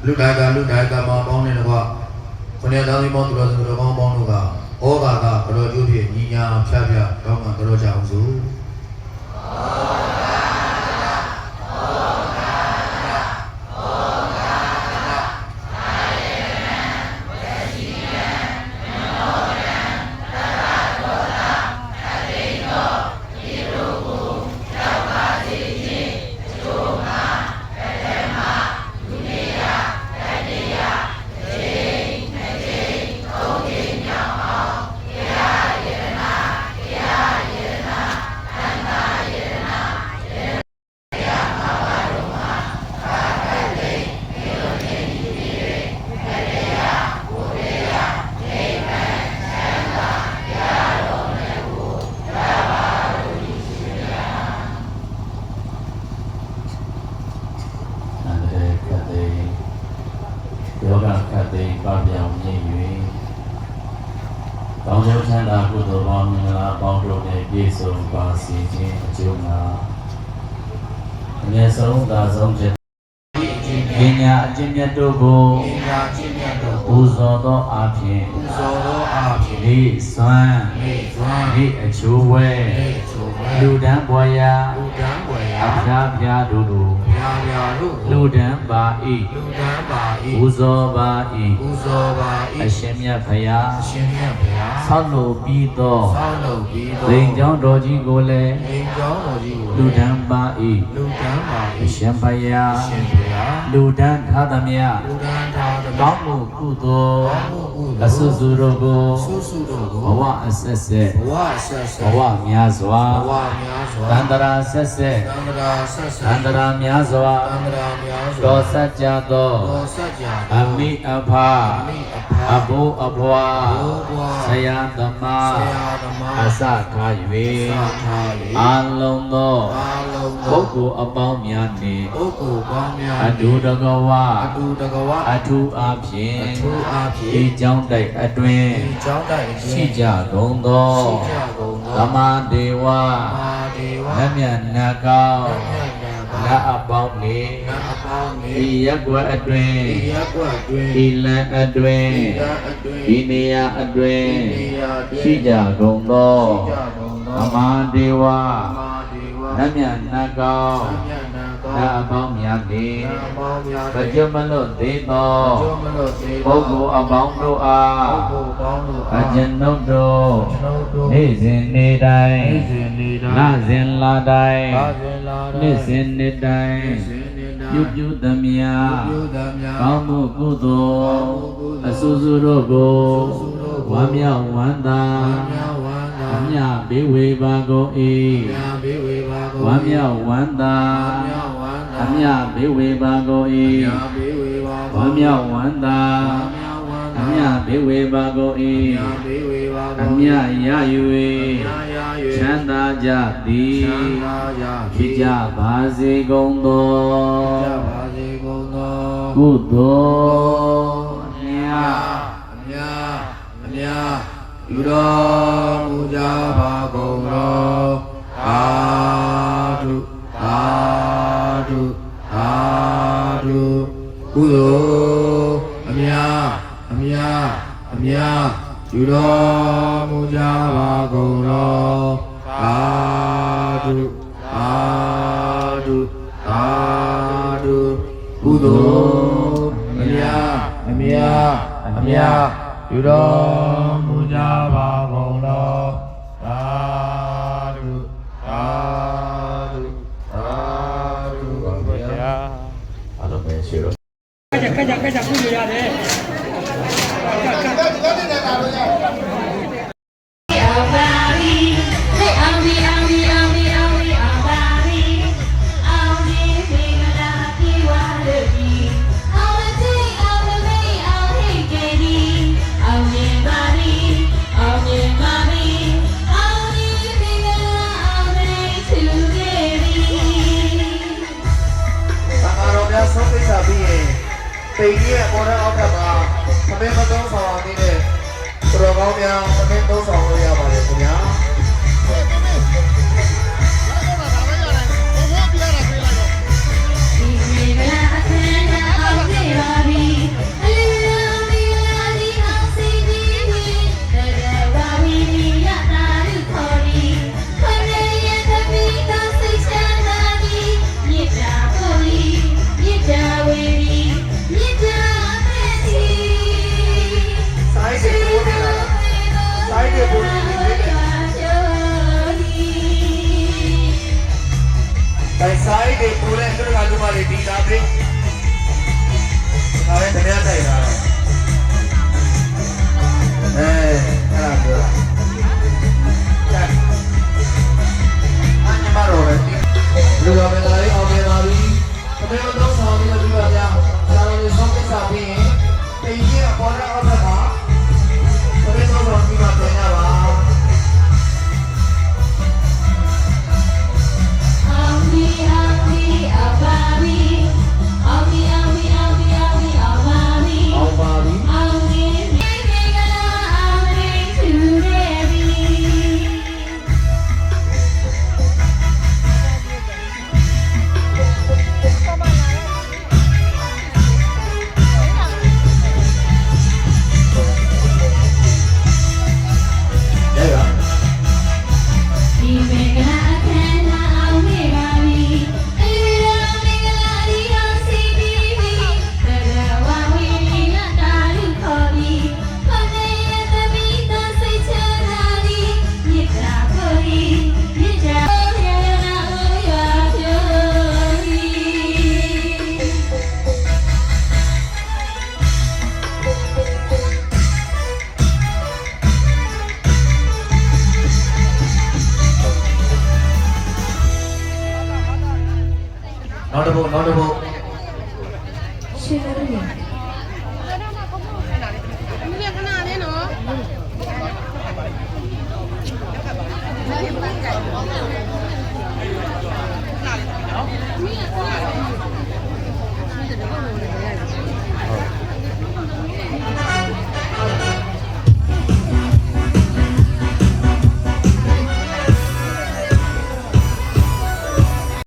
လူတိုင်းကမှာပေါင်းနေတဲ့ကွာခုနှစ်သားသမီးပေါင်းသူတော်စံတော်ကောင်းပေါင်းတို့ကဩဃာကဘတော်ကျိုးဖြစ်ညီညာဖြားဖြားတောင်းမှတော်ကြအောင်စို့ယောဂခတ်သိမ်းပပြောင်းမြင့်၍တောင်းကျချမ်းသာကုသိုလ်ပေါင်းမင်္ဂလာပေါင်းတို့နဲ့ပြည့်စုံပါစေခြင်းအကျိုးငှာအမြတ်ဆုံးသာဆုံးခြင်းပညာအကျင့်မြတ်တို့ကိုပူဇော်သောအဖြစ်ဒီစွမ်းဒီအချိုးဝဲလူဒန်းပွားရာအဖျားဖျားတို့လူဒန်းပါဤပူဇော်ပါဤအရှင်မြတ်ဖရာဆောက်လုပ်ပြီးသောလိန်ကျောင်းတော်ကြီးကိုလည်းလူဒန်းပါဤအရှင်ဖရာလူဒန်းထားသမျှကောင်းမှုကုသိုလ်အဆုစုတို့ကိုဘဝအဆက်ဆက်ဘဝများစွာသန္တရာဆက်ဆက်သန္တရာများစွာတော်စัจကြသောအမိအဖအဘိုးအဘွားဆရာသမားအစထား၍အာလုံးသောပုဂ္ဂိုလ်အပေါင်းများနှင့်အတူတကဝအထူးအားဖြင့်ဒီကြောင်းတိုက်အတွင်ရှိကြကုန်သောသမာဒေဝလက်မြတ်နာကောင်းလက်အပေါင်းနေဒီရက်ွက်အတွင်ဒီလန်အတွင်ဒီနေရာအတွင်ရှိကြကုန်သောသမာဒေဝလက်မြတ်နာကောင်းလက်အပေါင်းများနေပကြမလို့သေးသောပုဂ္ဂိုလ်အပေါင်းတို့အားအကျဉ်းတို့နေ့စဉ်နေ့တိုင်းလစဉ်လတိုင်းနေ့စဉ်နေ့တိုင်းပြုသမျှကောင်းမှုကုသိုလ်အဆူဆူတို့ကိုဝမ်းမြောက်ဝမ်းသာအမြဘေးဝေပါကုန်၏ဝမ်းမြောက်ဝမ်းသာအမြဘေးဝေပါကုန်၏ဝမ်းမြောက်ဝမ်းသာအမြဘေးဝေပါကုန်၏အမြရ၍ချမ်းသာကြသည်ဖြစ်ကြပါစေကုန်သောကုသိုလ်အမြယူတော်မူကြပါကုန်သောသာဓုသာဓုသာဓုကုသိုလ်အမြယူတော်မူကြပါကုန်သောသာဓုသာဓုသာဓုကုသိုလ်အမြယူတော်မူကြပါကုန်သောသာဓုသာဓုသာဓုပါဗျာအားလုံးပဲရှိတော့ကြပြလို့ရတယ်ปีนี้โมเดลออฟแบบว่าทำให้เขาต้องสอนนี่เนี่ยตัวเขาเนี่ยทำให้ต้องสอนเลยอะมาเลยคุณยาဒီ ပြီဒါလည်းတရားတိုက်တာအဲ့ဒါပြောတာကျန်အညမတော်ပဲလူတော်ပဲလာရေးအောင်ပြပါပြီသမီးတို့တော့ဆောင်ပြီးတော့ပြပါဗျာဆရာတော်တွေဆုံးဖြတ်စာပြီးရင်တင်ကြီးအပေါ်နဲ့အောက်ဘက်မှာသမီးတို့တော့ပြီးမှပြန်ရပါ အောင်ပါပြီရဲပါနောက်တစ်ပုတ် ရှင်ရည်